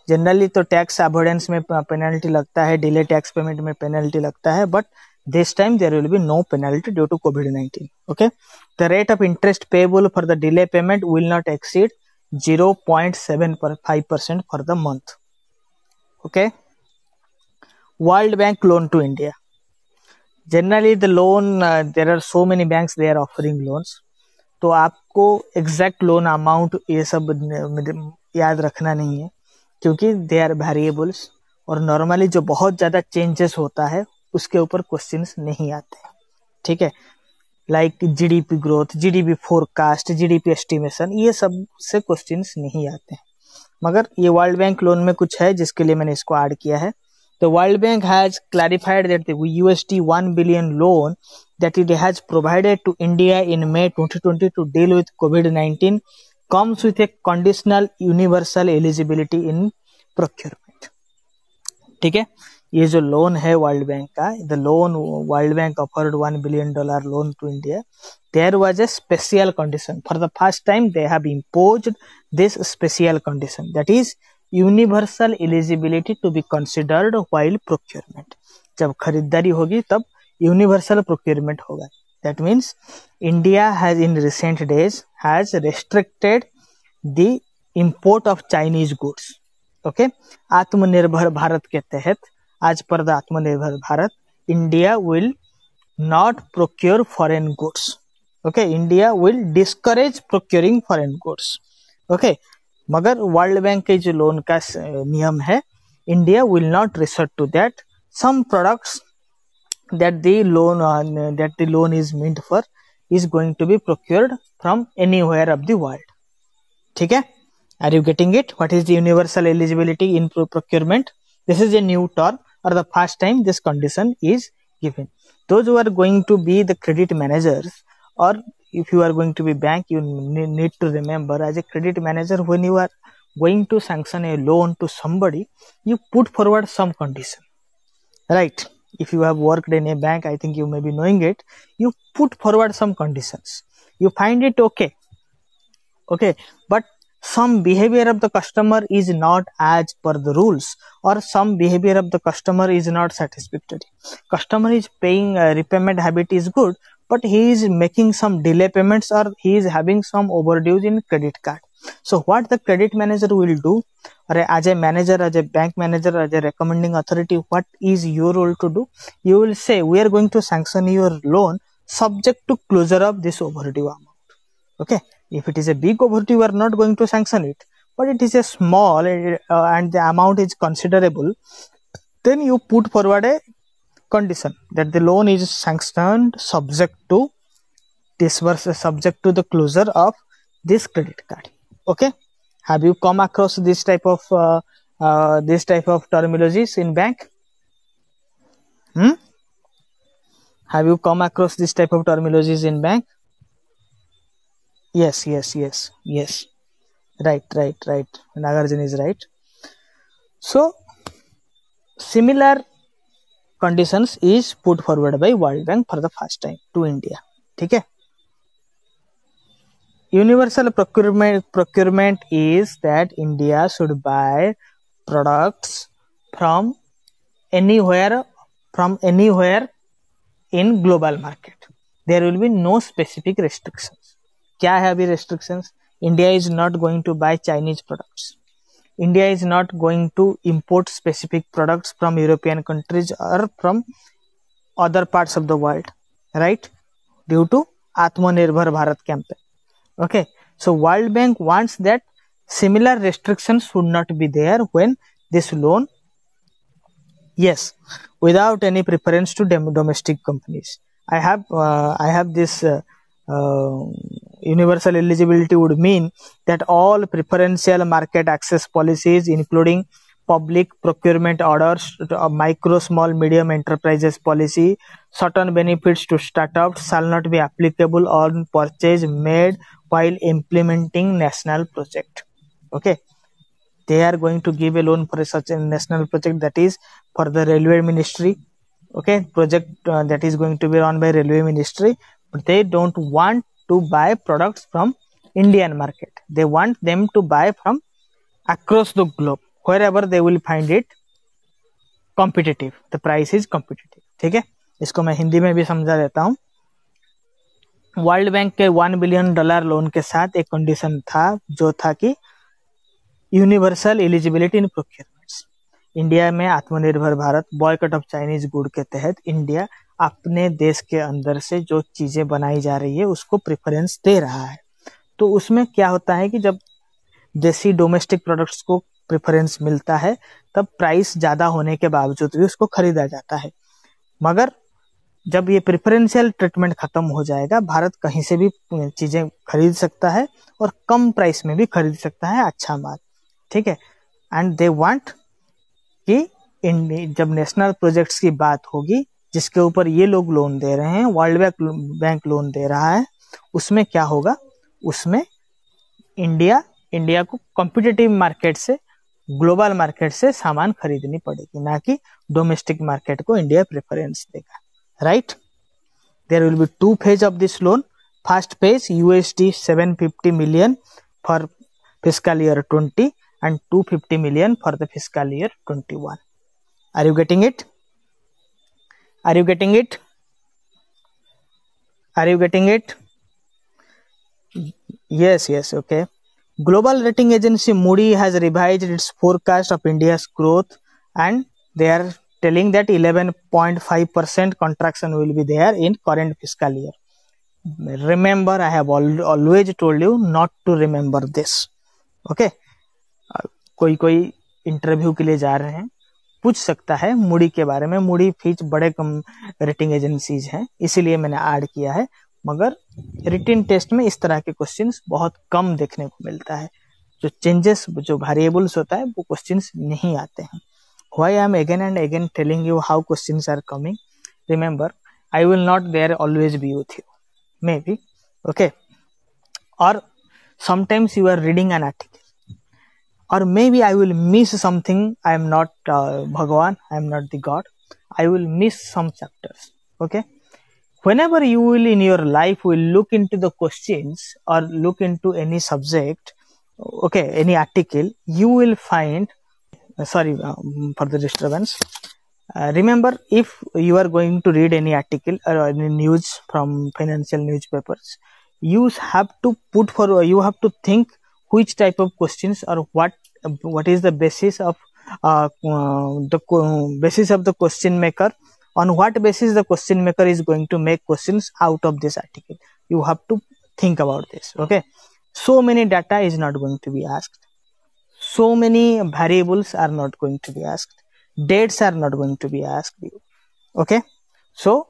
generally तो tax avoidance में penalty लगता है, delay tax payment में penalty लगता है, but this time there will be no penalty due to COVID-19. Okay, the rate of interest payable for the delay payment will not exceed 0.75% for the month. Okay, World Bank loan to India. Generally the loan, there are so many banks, they are offering loans. तो आपको exact loan amount ये सब याद रखना नहीं है, क्योंकि they are variables और नॉर्मली जो बहुत ज्यादा चेंजेस होता है उसके ऊपर क्वेश्चंस नहीं आते हैं. ठीक है, like GDP growth, GDP forecast, GDP estimation, ये सब से क्वेश्चंस नहीं आते हैं. मगर ये वर्ल्ड बैंक लोन में कुछ है जिसके लिए मैंने इसको ऐड किया है. The World Bank has clarified that the $1 billion loan that it has provided to India in May 2020 to deal with COVID-19 comes with a conditional universal eligibility in procurement. ठीक है, ये जो लोन है world bank का, the loan World Bank offered $1 billion loan to India. There was a special condition. For the first time, they have imposed this special condition, that is universal eligibility to be considered while procurement. जब खरीदारी होगी तब universal procurement होगा. That means India has in recent days has restricted the import of Chinese goods. Okay, Atmanirbhar Bharat के तहत, आज पर the Atmanirbhar Bharat, India will not procure foreign goods. Okay, India will discourage procuring foreign goods. Okay, मगर world bank के जो loan का नियम है, India will not resort to that. Some products that the loan is meant for is going to be procured from anywhere of the world. ठीक है, are you getting it? What is the universal eligibility in procurement? This is a new term or the first time this condition is given. Those who are going to be the credit managers, or if you are going to be bank, you need to remember, as a credit manager, when you are going to sanction a loan to somebody, you put forward some condition, right? If you have worked in a bank, I think you may be knowing it, you put forward some conditions, you find it okay, but some behavior of the customer is not as per the rules, or some behavior of the customer is not satisfactory. Customer is paying, repayment habit is good, but he is making some delay payments, or he is having some overdues in credit card. So what the credit manager will do, or as a manager, as a bank manager, as a recommending authority, what is your role to do? You will say, we are going to sanction your loan subject to closure of this overdue amount. Okay, if it is a big overdue, we are not going to sanction it, but it is a small and the amount is considerable, then you put forward a condition that the loan is sanctioned subject to the closure of this credit card. Okay, have you come across this type of terminologies in bank? Have you come across this type of terminologies in bank? Yes. Right. Nagarjun is right. So similar conditions is put forward by World Bank for the first time to India. ठीक है. Universal procurement is that India should buy products from anywhere in global market. There will be no specific restrictions. क्या है अभी restrictions? India is not going to buy Chinese products. India is not going to import specific products from European countries or from other parts of the world, right? Due to Atmanirbhar Bharat campaign. Okay, so World Bank wants that similar restrictions should not be there when this loan, yes, without any preference to domestic companies. I have this universal eligibility would mean that all preferential market access policies, including public procurement orders, micro, small, medium enterprises policy, certain benefits to startups shall not be applicable on purchase made while implementing national project. Okay, they are going to give a loan for such a national project, that is for the railway ministry. Okay, project that is going to be run by railway ministry, but they don't want to buy products from Indian market. They want them to buy from across the globe, wherever they will find it competitive. The price is competitive. ठीक है, इसको मैं हिंदी में भी समझा देता हूँ. World bank के $1 बिलियन लोन के साथ एक कंडीशन था, जो था कि यूनिवर्सल एलिजिबिलिटी इन प्रोक्योरमेंट्स. इंडिया में आत्मनिर्भर Bharat boycott of Chinese good के तहत इंडिया अपने देश के अंदर से जो चीजें बनाई जा रही है उसको प्रेफरेंस दे रहा है. तो उसमें क्या होता है कि जब देसी डोमेस्टिक प्रोडक्ट्स को प्रेफरेंस मिलता है तब प्राइस ज्यादा होने के बावजूद भी उसको खरीदा जाता है. मगर जब ये प्रेफरेंशियल ट्रीटमेंट खत्म हो जाएगा, भारत कहीं से भी चीजें खरीद सकता है और कम प्राइस में भी खरीद सकता है अच्छा माल. ठीक है, एंड दे वांट कि जब नेशनल प्रोजेक्ट्स की बात होगी जिसके ऊपर ये लोग लोन दे रहे हैं, वर्ल्ड बैंक लोन दे रहा है, उसमें क्या होगा, उसमें इंडिया को कॉम्पिटिटिव मार्केट से, ग्लोबल मार्केट से सामान खरीदनी पड़ेगी, ना कि डोमेस्टिक मार्केट को इंडिया प्रेफरेंस देगा. Right, there will be 2 phase of this loan. First phase $750 million for fiscal year 20 and $250 million for the fiscal year 21. Are you getting it? Are you getting it? Are you getting it? Yes, okay. Global rating agency Moody has revised its forecast of India's growth, and they are telling that 11.5% contraction will be there in current fiscal year. Remember, I have always told you not to remember this. Okay. कोई interview के लिए जा रहे हैं, पूछ सकता है Moody के बारे में. मूडी फिच बड़े कम रेटिंग एजेंसीज हैं, इसीलिए मैंने ऐड किया है. मगर रिटन टेस्ट में इस तरह के क्वेश्चंस बहुत कम देखने को मिलता है. जो चेंजेस, जो वेरिएबल्स होता है, वो क्वेश्चंस नहीं आते हैं. Why I am again and again telling you how questions are coming. Remember, I will not there always be with you, maybe. Okay, or sometimes you are reading an article, or maybe I will miss something. I am not Bhagavan, I am not the God. I will miss some chapters. Okay, whenever you will in your life will look into the questions or look into any subject, okay, any article, you will find sorry for the disturbance. Remember, if you are going to read any article or any news from financial newspapers, you have to you have to think which type of questions or what is the basis of the question maker, on what basis the question maker is going to make questions out of this article. You have to think about this. Okay, so many data is not going to be asked, so many variables are not going to be asked, dates are not going to be asked. Okay, so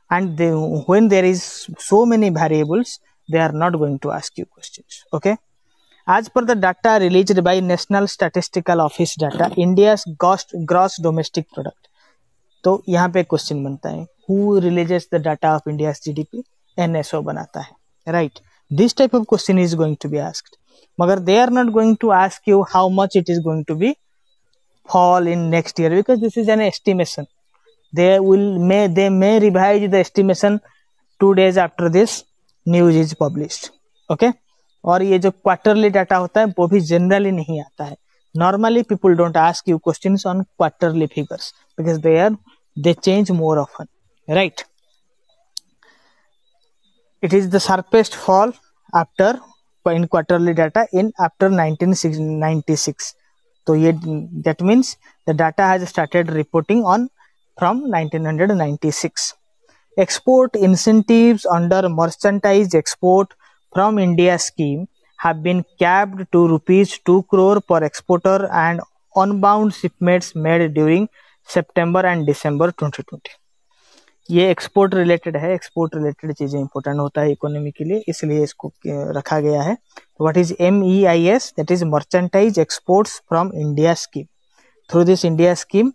and when there is so many variables, they are not going to ask you questions. Okay, as per the data released by National Statistical Office data, India's gross domestic product. तो यहाँ पे question बनता है, who releases the data of India's GDP? NSO बनाता है, right? This type of question is going to be asked. मगर they are not going to ask you how much it is going to be fall in next year, because this is an estimation. They may revise the estimation 2 days after this news is published. Okay. और ये जो quarterly data होता है वो भी generally नहीं आता है. Normally people don't ask you questions on quarterly figures because they change more often, right? It is the sharpest fall in quarterly data after 1996. So that means the data has started reporting on from 1996. Export incentives under merchandise export from India scheme have been capped to rupees 2 crore per exporter and onbound shipments made during September and December 2020. ये export related है. Export related चीजें important होता है economy के लिए, इसलिए इसको रखा गया है. What is MEIS? That is merchandise exports from India scheme. Through this India scheme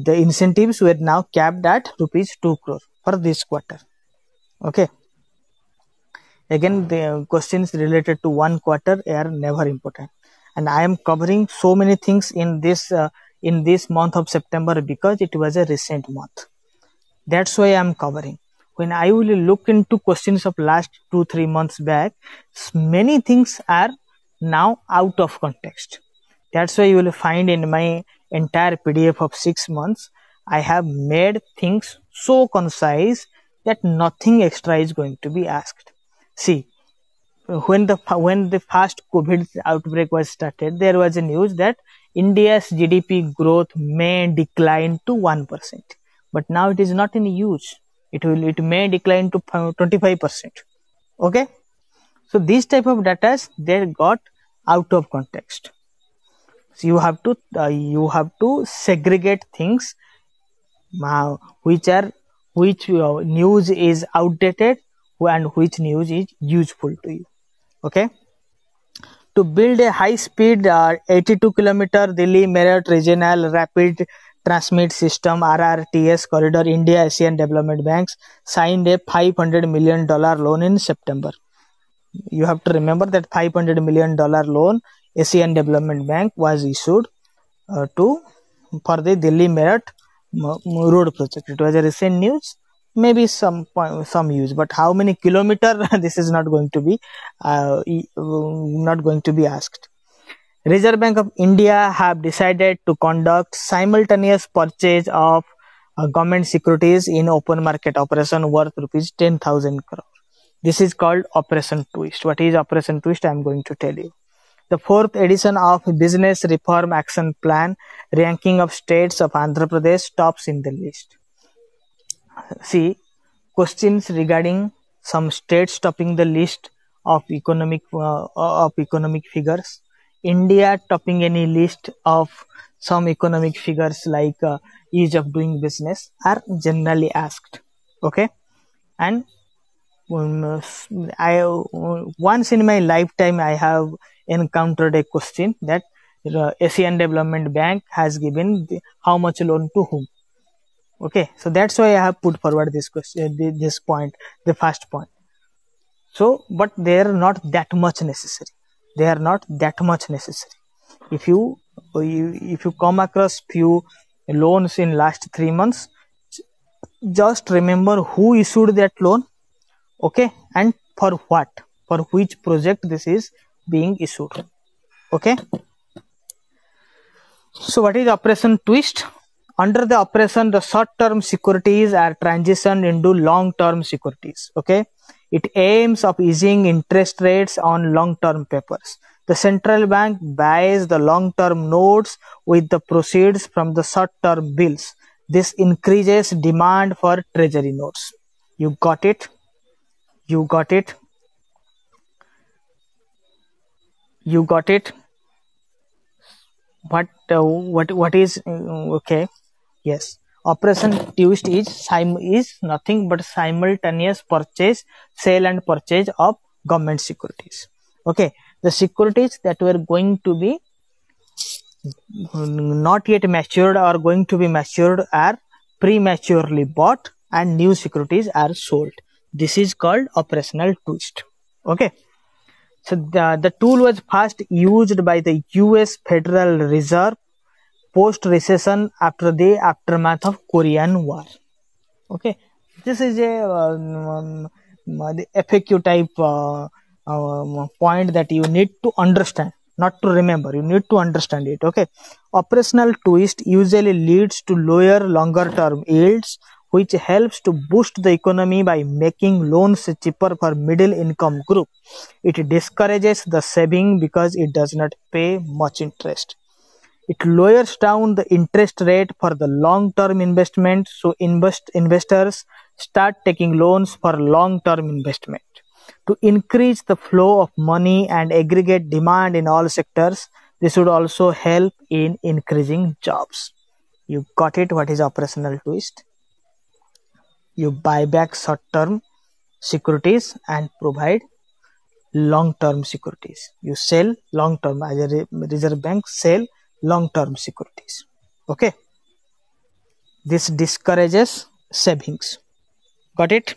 the incentives were now capped at rupees 2 crore for this quarter. Okay. Again, the questions related to one quarter are never important, and I am covering so many things in this month of September because it was a recent month. That's why I am covering. When I will look into questions of last 2-3 months back, many things are now out of context. That's why you will find in my entire PDF of 6 months, I have made things so concise that nothing extra is going to be asked. See, when the first COVID outbreak was started, there was a news that India's GDP growth may decline to 1%, but now it is not in use. It may decline to 25%. Okay, so these type of data they got out of context. So you have to segregate things, which news is outdated and which news is useful to you. Okay. To build a high-speed 82-kilometer Delhi Meerut Regional Rapid Transmit System (RRTS) corridor, India Asian Development Banks signed a $500 million loan in September. You have to remember that $500 million loan Asian Development Bank was issued for the Delhi Meerut road project. It was a recent news, maybe some use, but how many kilometers this is not going to be asked. Reserve Bank of India have decided to conduct simultaneous purchase of government securities in open market operation worth rupees 10,000 crore. This is called Operation Twist. What is Operation Twist? I am going to tell you. The 4th edition of Business Reform Action Plan ranking of states of Andhra Pradesh tops in the list. See, questions regarding some states topping the list of economic figures. India topping any list of some economic figures like ease of doing business are generally asked. Okay, and once in my lifetime I have encountered a question that Asian Development Bank has given how much loan to whom. Okay, so that's why I have put forward this question, this point, the first point. So, but they are not that much necessary. They are not that much necessary. If you come across few loans in last 3 months, just remember who issued that loan. Okay, and for what, for which project this is being issued. Okay. So what is Operation Twist? Under the operation, the short-term securities are transitioned into long-term securities. Okay. It aims of easing interest rates on long-term papers. The central bank buys the long-term notes with the proceeds from the short-term bills. This increases demand for treasury notes. You got it? You got it? You got it? What is okay? Yes. Operation Twist is nothing but simultaneous purchase, sale and purchase of government securities. Okay, the securities that were going to be not yet matured or going to be matured are prematurely bought and new securities are sold. This is called operational twist. Okay. So the tool was first used by the US Federal Reserve post recession after the aftermath of Korean War. Okay, this is a the FAQ type point that you need to understand, not to remember. You need to understand it. Okay, operational twist usually leads to lower longer term yields, which helps to boost the economy by making loans cheaper for middle income group. It discourages the saving because it does not pay much interest. It lowers down the interest rate for the long term investment, so investors start taking loans for long term investment. To increase the flow of money and aggregate demand in all sectors, this would also help in increasing jobs. You got it? What is operational twist? You buy back short term securities and provide long term securities. You sell long term, as a Reserve Bank sell long term securities. Okay, this discourages savings. Got it?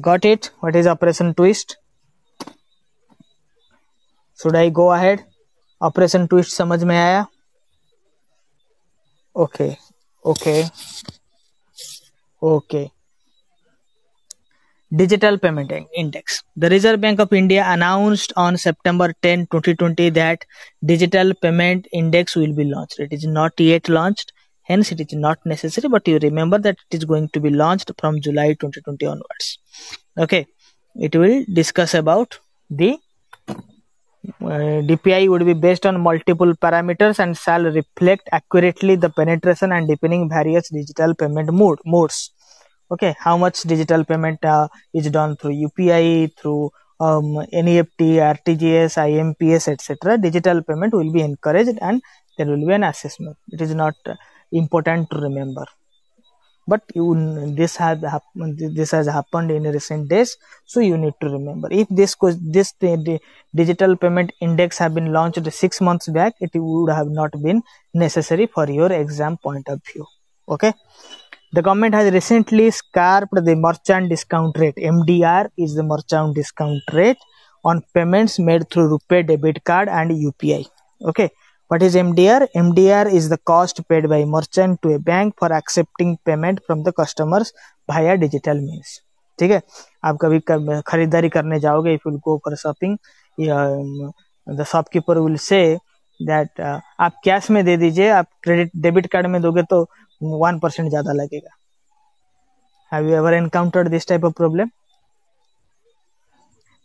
Got it? What is operation twist? Should I go ahead? Operation twist समझ में आया? Okay, okay, okay. Digital Payment Index. The Reserve Bank of India announced on September 10, 2020 that Digital Payment Index will be launched. It is not yet launched, hence it is not necessary, but you remember that it is going to be launched from July 2020 onwards. Okay, it will discuss about the DPI would be based on multiple parameters and shall reflect accurately the penetration and deepening various digital payment modes. Okay, how much digital payment is done through UPI, through NEFT, RTGS, IMPS, etc. Digital payment will be encouraged and there will be an assessment. It is not important to remember, but this has happened in recent days, so you need to remember. If the digital payment index have been launched 6 months back, it would have not been necessary for your exam point of view. Okay. The government has recently scrapped the merchant discount rate. MDR is the merchant discount rate on payments made through RuPay debit card and UPI. Okay, what is MDR? MDR is the cost paid by merchant to a bank for accepting payment from the customers via digital means. ठीक है, आप कभी खरीदारी करने जाओगे, if you go for shopping, the shopkeeper will say that आप cash में दे दीजिए, आप क्रेडिट डेबिट कार्ड में दोगे तो 1% ज्यादा लगेगा. Have you ever encountered this type of problem?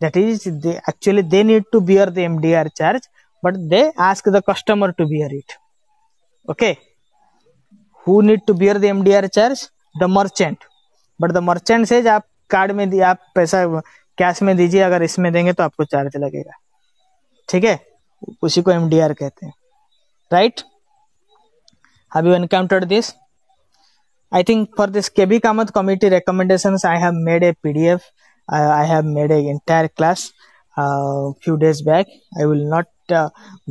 That is, they need to bear the MDR charge, but they ask the customer to bear it. Okay, who need to bear the MDR charge? The merchant. But the merchant says आप card में आप पैसा cash में दीजिए, अगर इसमें देंगे तो आपको चार्ज लगेगा. ठीक है, उसी को MDR कहते हैं. Right? Have you encountered this? I think for this KB Kamath committee recommendations, I have made a PDF. I have made an entire class few days back. I will not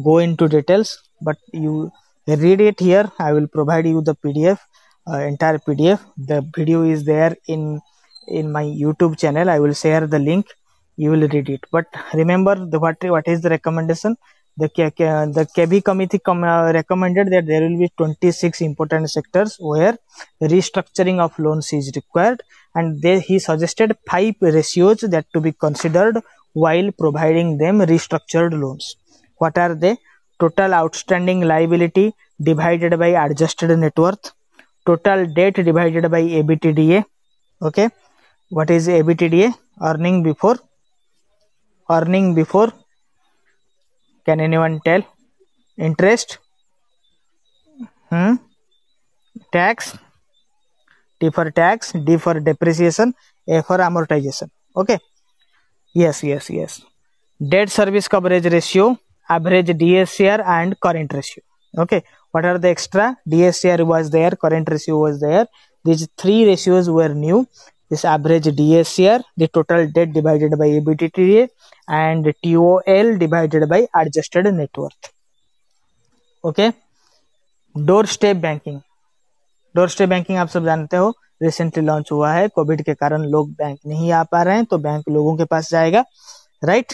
go into details, but you read it here. I will provide you the PDF, entire PDF. The video is there in my YouTube channel. I will share the link. You will read it. But remember what is the recommendation? The KB committee recommended that there will be 26 important sectors where restructuring of loans is required, and he suggested 5 ratios that to be considered while providing them restructured loans. What are they? Total outstanding liability divided by adjusted net worth, total debt divided by EBITDA. Okay, what is EBITDA? Earning before. Can anyone tell? Interest, tax, T for tax, D for depreciation, A for amortization. Okay. Yes. Debt service coverage ratio, average DSCR and current ratio. Okay. What are the extra? DSCR was there, current ratio was there. These 3 ratios were new. This average DSCR, the total debt divided by EBITDA, and TOL divided by adjusted net worth. Okay. Doorstep banking आप सब जानते हो, recently launch हुआ है. Covid के कारण लोग bank नहीं आ पा रहे हैं, तो बैंक लोगों के पास जाएगा. Right.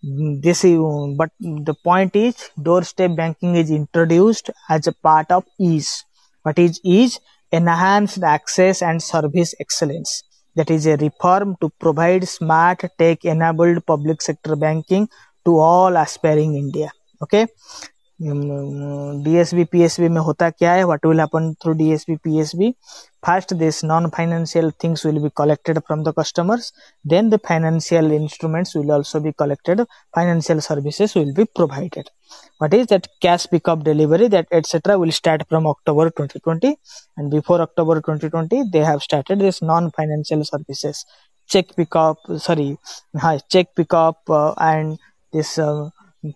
This is, but the point is, doorstep banking is introduced as a part of EASE. What is EASE? Enhanced Access and Service Excellence. That is a reform to provide smart tech-enabled public sector banking to all aspiring India. Okay. DSB PSB में होता क्या है? What will happen through DSB PSB? First, this non-financial things will be collected from the customers. Then the financial instruments will also be collected. Financial services will be provided. What is that? Cash pickup, delivery, that etc. will start from October 2020. And before October 2020, they have started this non-financial services. Check pickup, and this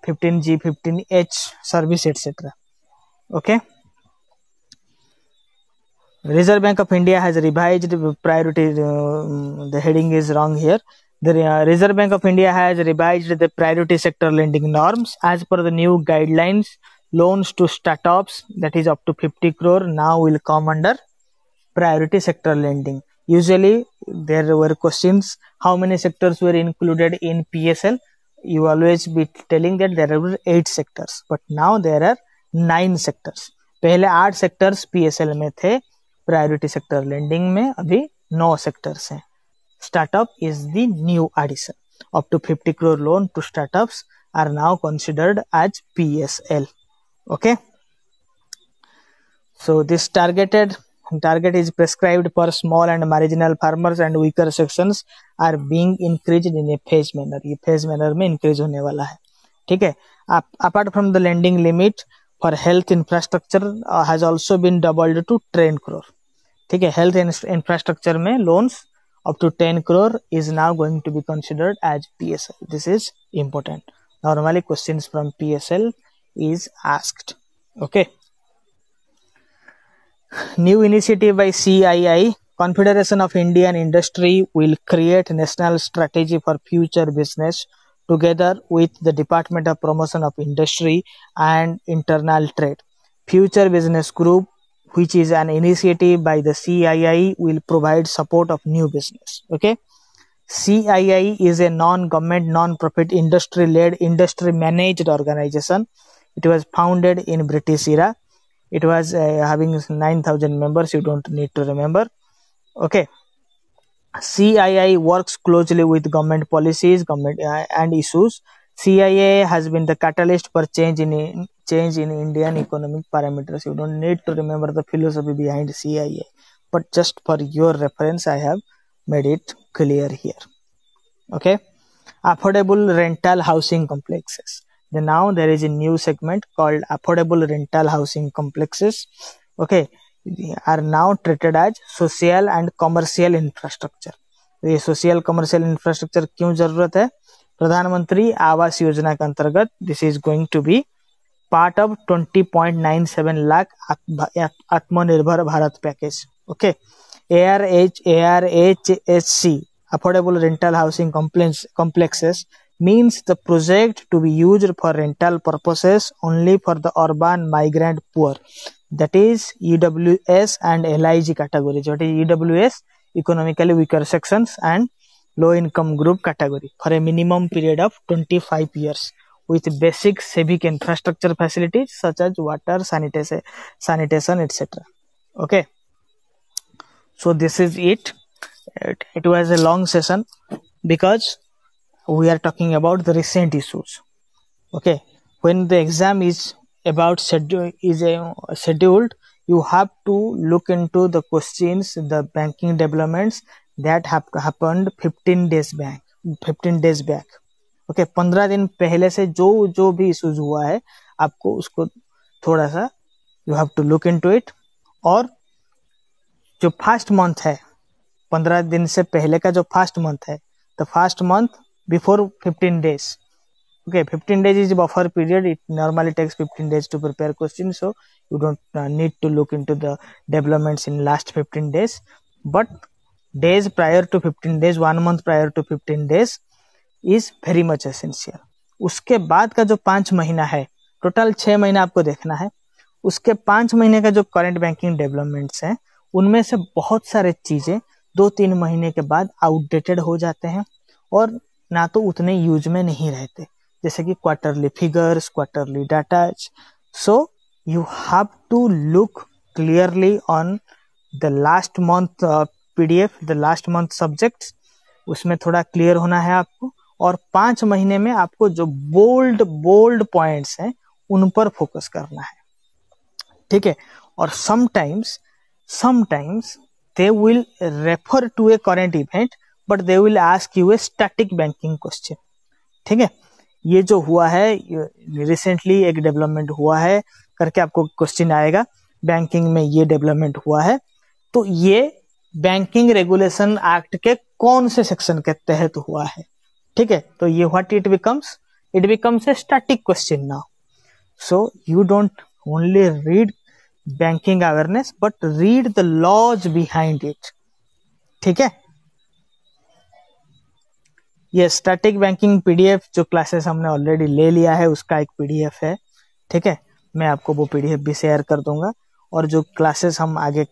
15G, 15H service, etc. Okay. Reserve Bank of India has revised priority. The heading is wrong here. The Reserve Bank of India has revised the priority sector lending norms. As per the new guidelines, loans to startups, that is up to 50 crore, now will come under priority sector lending. Usually there were questions, how many sectors were included in PSL? You always be telling that there are 8 sectors, but now there are 9 sectors. पहले 8 sectors PSL में थे, priority sector lending में अभी 9 sectors हैं. Startup is the new addition. Up to 50 crore loan to startups are now considered as PSL. Okay, so this target is prescribed for small and marginal farmers and weaker sections are being increased in a phase manner. ये phase manner में increase होने वाला है. ठीक है. Apart from the lending limit for health infrastructure has also been doubled to 10 crore. ठीक है. Health infrastructure में loans up to 10 crore is now going to be considered as PSL. This is important. Normally questions from PSL is asked. Okay. New initiative by CII, Confederation of Indian Industry, will create national strategy for future business together with the Department of Promotion of Industry and Internal Trade. Future Business Group, which is an initiative by the CII, will provide support of new business. Okay. CII is a non-government, non-profit, industry-led, industry-managed organization. It was founded in British era. It was having 9,000 members. You don't need to remember. Okay. CII works closely with government policies, and issues. CII has been the catalyst for change in Indian economic parameters. You don't need to remember the philosophy behind CII, but just for your reference, I have made it clear here. Okay. Affordable rental housing complexes. Then now there is a new segment called affordable rental housing complexes. Okay. Are now treated as social and commercial infrastructure. तो ये social commercial infrastructure क्यों जरूरत है? प्रधानमंत्री आवास योजना के अंतर्गत this is going to be part of 20.97 lakh Atmanirbhar Bharat package. Okay. ARHHC affordable rental housing complexes means the project to be used for rental purposes only for the urban migrant poor, that is EWS and LIG categories. What is EWS? Economically weaker sections and low income group category, for a minimum period of 25 years with basic civic infrastructure facilities such as water, sanitation, etc. Okay. So this is it. It was a long session because we are talking about the recent issues. Okay. When the exam is scheduled, you have to look into the questions, the banking developments that have happened 15 days back. Okay, 15 दिन पहले से जो भी issues हुआ है, आपको उसको थोड़ा सा you have to look into it. और जो फर्स्ट मंथ है, 15 दिन से पहले का जो फर्स्ट मंथ है, the first month before 15 days. Okay, 15 days is buffer period. It normally takes 15 days to prepare questions, so you don't need to look into the developments in last 15 days. But days prior to 15 days, 1 month prior to 15 days is very much essential. उसके बाद का जो 5 महीना है, total 6 महीना आपको देखना है. उसके 5 महीने का जो करंट बैंकिंग डेवलपमेंट्स हैं, उनमें से बहुत सारे चीजें 2-3 महीने के बाद आउटडेटेड हो जाते हैं और ना तो उतने यूज में नहीं रहते. जैसे कि quarterly figures, quarterly data. So you have to look clearly on the last month PDF, the last month subjects, उसमें थोड़ा क्लियर होना है आपको. और 5 महीने में आपको जो बोल्ड पॉइंट्स हैं उन पर फोकस करना है, ठीक है. और sometimes they will refer to a current event but they will ask you a static banking question, ठीक है. ये जो हुआ है रिसेंटली एक डेवलपमेंट हुआ है करके आपको क्वेश्चन आएगा, बैंकिंग में ये डेवलपमेंट हुआ है, तो ये बैंकिंग रेगुलेशन एक्ट के कौन से सेक्शन के तहत हुआ है, ठीक है. तो ये what it becomes a static question now. So you don't only read banking awareness but read the laws behind it, ठीक है. ये स्टैटिक बैंकिंग PDF जो क्लासेस हमने ऑलरेडी ले लिया है उसका एक PDF है, ठीक है. मैं आपको वो PDF भी शेयर कर दूंगा और जो क्लासेस हम आगे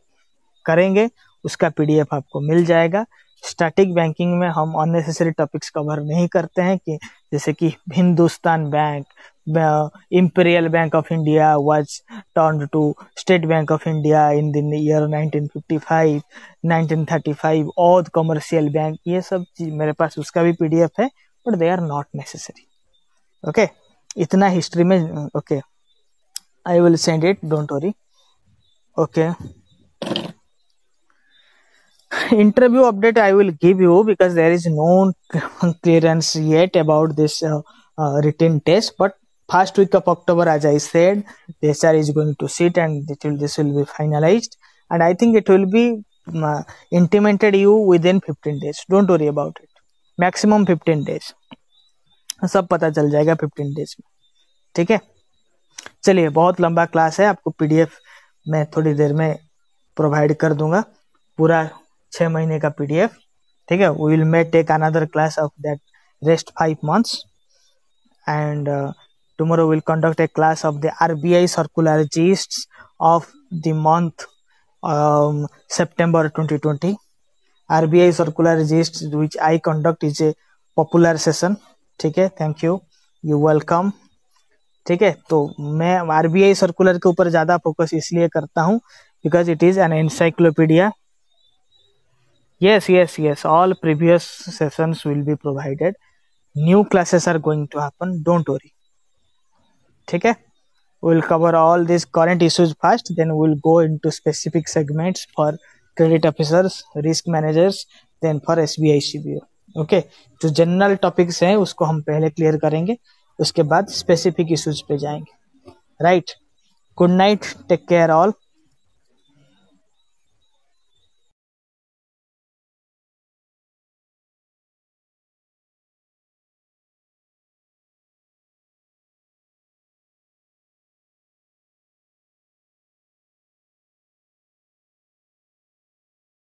करेंगे उसका PDF आपको मिल जाएगा. स्टैटिक बैंकिंग में हम अननेसेसरी टॉपिक्स कवर नहीं करते हैं, कि जैसे कि Hindustan bank, Imperial Bank of India was turned to State Bank of India in the year 1955, 1935, Oud Commercial Bank, ये सब चीज मेरे पास उसका भी PDF है, but they are not necessary. Okay, इतना हिस्ट्री में. Okay, I will send it, don't worry. Okay. Interview update I will give you because there is no clearance yet about this written test, but first week of October, as I said, the HR is going to sit and this will be finalized, and I think it will be intimated you within 15 days. Don't worry about it. Maximum 15 days. सब पता चल जाएगा 15 days में, ठीक है. चलिए, बहुत लंबा क्लास है, आपको PDF मैं थोड़ी देर में प्रोवाइड कर दूंगा, पूरा 6 महीने का PDF, ठीक है. We will may take another class of that rest 5 months, and tomorrow we'll conduct a class of the RBI circular gists of the month September 2020. RBI circular gists which I conduct is a popular session, ठीक है. Thank you, you welcome, ठीक है. तो मैं RBI circular के ऊपर ज्यादा focus इसलिए करता हूँ because it is an encyclopedia. Yes, all previous sessions will be provided. New classes are going to happen, don't worry, ठीक है. We'll cover all these current issues first, then we'll go into specific segments for credit officers, risk managers, then for SBI CBO. Okay, जो general topics हैं उसको हम पहले clear करेंगे, उसके बाद स्पेसिफिक इश्यूज पे जाएंगे. Right, good night, take care all.